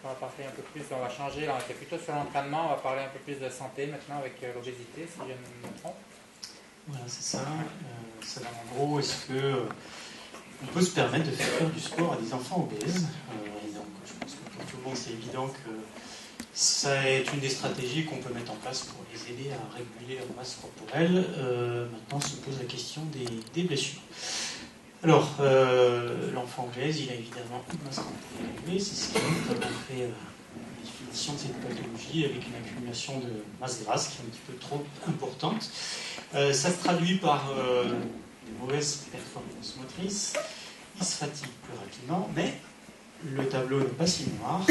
on va parler un peu plus, on va changer, là on était plutôt sur l'entraînement, on va parler un peu plus de santé maintenant avec l'obésité, si je ne me trompe. Voilà, c'est ça. En gros, est-ce que on peut se permettre de faire du sport à des enfants obèses donc, je pense que pour tout le monde, c'est évident que ça est une des stratégies qu'on peut mettre en place pour les aider à réguler leur masse corporelle. Maintenant, se pose la question des blessures. Alors, l'enfant obèse, il a évidemment une masse corporelle élevée, c'est ce qui a fait la définition de cette pathologie avec une accumulation de masse grasse qui est un petit peu trop importante. Ça se traduit par des mauvaises performances motrices, il se fatigue plus rapidement, mais le tableau n'est pas si noir,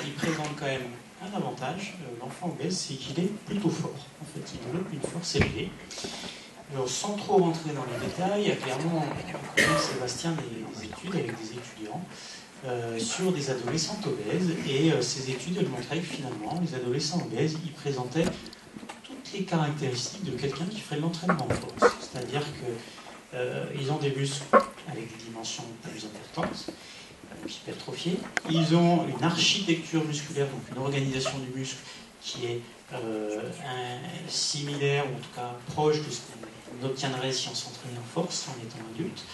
il présente quand même un avantage, l'enfant obèse, c'est qu'il est plutôt fort. En fait, il développe une force élevée. Alors, sans trop rentrer dans les détails, il y a clairement, comme Sébastien, des études avec des étudiants sur des adolescentes obèses, et ces études, elles montraient que finalement, les adolescents obèses, ils présentaient toutes les caractéristiques de quelqu'un qui ferait de l'entraînement en force. C'est-à-dire qu'ils ont des muscles avec des dimensions plus importantes, hypertrophiés. Ils ont une architecture musculaire, donc une organisation du muscle qui est similaire, ou en tout cas proche de ce qu'on obtiendrait si on s'entraînait en force en étant adulte.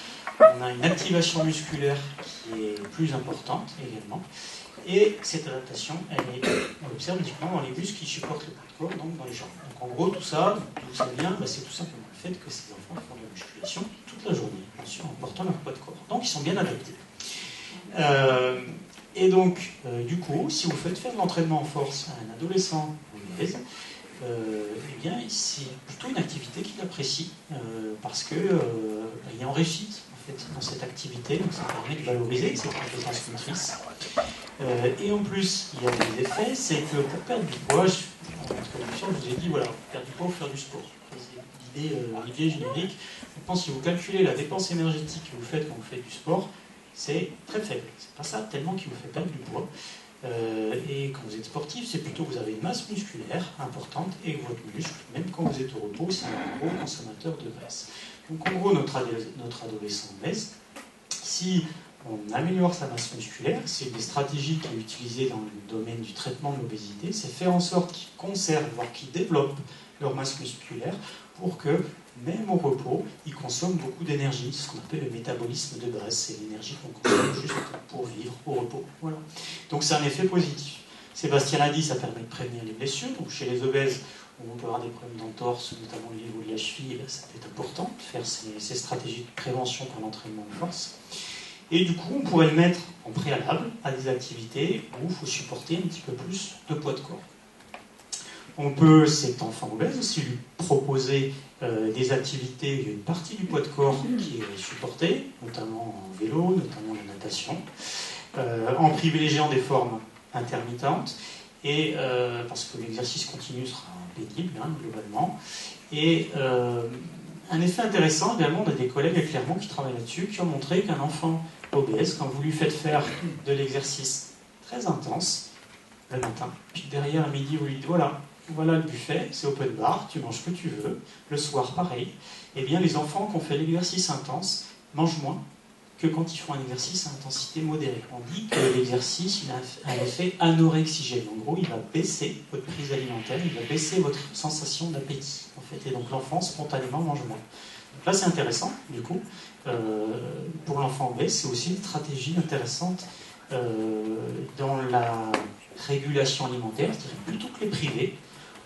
On a une activation musculaire qui est plus importante également. Et cette adaptation, on l'observe uniquement dans les muscles qui supportent le poids de corps, donc dans les jambes. Donc en gros, tout ça, d'où ça vient, c'est tout simplement le fait que ces enfants font de la musculation toute la journée, bien sûr, en portant leur poids de corps. Donc ils sont bien adaptés. Et donc, du coup, si vous faites faire de l'entraînement en force à un adolescent obèse, eh bien, c'est plutôt une activité qu'il apprécie, parce qu'il est en réussite en fait, dans cette activité, donc ça permet de valoriser ses compétences motrices. Et en plus, il y a des effets, c'est que pour perdre du poids, en introduction, je vous ai dit, voilà, perdre du poids ou faire du sport. C'est l'idée générique. Je pense que si vous calculez la dépense énergétique que vous faites quand vous faites du sport, c'est très faible. C'est pas ça tellement qui vous fait perdre du poids. Et quand vous êtes sportif, c'est plutôt que vous avez une masse musculaire importante et que votre muscle, même quand vous êtes au repos, c'est un gros consommateur de graisse. Donc en gros, notre adolescent obèse, si on améliore sa masse musculaire, c'est des stratégies qui est utilisée dans le domaine du traitement de l'obésité, c'est faire en sorte qu'ils conservent, voire qu'ils développent leur masse musculaire pour que, même au repos, ils consomment beaucoup d'énergie, ce qu'on appelle le métabolisme de graisse, c'est l'énergie qu'on consomme juste pour vivre au repos. Voilà. Donc c'est un effet positif. Sébastien l'a dit, ça permet de prévenir les blessures. Donc chez les obèses, on peut avoir des problèmes d'entorse, notamment au niveau de la cheville, ça peut être important de faire ces stratégies de prévention par l'entraînement de force. Et du coup, on pourrait le mettre en préalable à des activités où il faut supporter un petit peu plus de poids de corps. On peut, cet enfant obèse, aussi lui proposer des activités, il y a une partie du poids de corps qui est supportée, notamment en vélo, notamment en natation, en privilégiant des formes intermittentes, et, parce que l'exercice continu sera pénible, globalement. Et un effet intéressant, également, on a des collègues à Clermont qui travaillent là-dessus, qui ont montré qu'un enfant obèse, quand vous lui faites faire de l'exercice très intense, le matin, puis derrière, à midi, vous lui dites, voilà le buffet, c'est open bar, tu manges ce que tu veux. Le soir, pareil. Eh bien, les enfants qui ont fait l'exercice intense mangent moins que quand ils font un exercice à intensité modérée. On dit que l'exercice, il a un effet anorexigène. En gros, il va baisser votre prise alimentaire, il va baisser votre sensation d'appétit, en fait. Et donc, l'enfant, spontanément, mange moins. Donc là, c'est intéressant, du coup. Pour l'enfant obèse, c'est aussi une stratégie intéressante dans la régulation alimentaire, c'est-à-dire plutôt que les priver,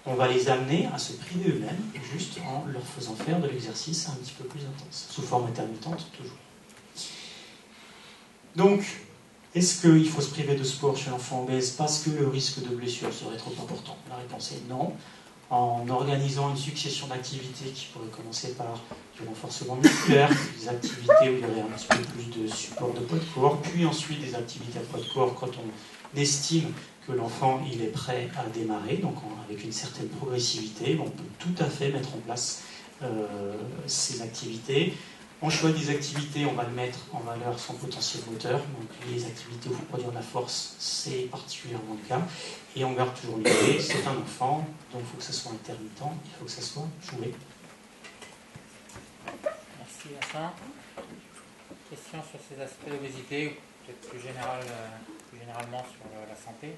on va les amener à se priver eux-mêmes, juste en leur faisant faire de l'exercice un petit peu plus intense, sous forme intermittente toujours. Donc, est-ce qu'il faut se priver de sport chez l'enfant obèse parce que le risque de blessure serait trop important? La réponse est non. En organisant une succession d'activités qui pourraient commencer par du renforcement musculaire, des activités où il y aurait un petit peu plus de support de poids de corps, puis ensuite des activités à poids de corps quand on estime que l'enfant il est prêt à démarrer, donc avec une certaine progressivité, on peut tout à fait mettre en place ces activités. On choisit des activités, on va le mettre en valeur son potentiel moteur, donc les activités où il faut produire de la force, c'est particulièrement le cas, et on garde toujours l'idée, c'est un enfant, donc il faut que ça soit intermittent, il faut que ça soit joué. Merci Vincent. Question sur ces aspects d'obésité, peut-être plus généralement sur la santé.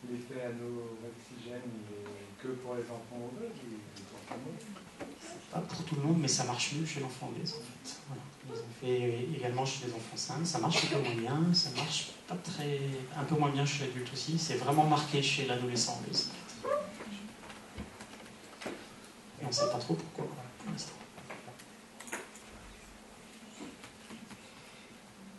L'effet anneau-oxygène, il est que pour les enfants obèses ou pour tout le monde? Pas pour tout le monde, mais ça marche mieux chez l'enfant obèse en fait. Voilà. Ils ont fait également chez les enfants sains, ça marche un peu moins bien, ça marche un peu moins bien chez l'adulte aussi, c'est vraiment marqué chez l'adolescent obèse. Et on ne sait pas trop pourquoi.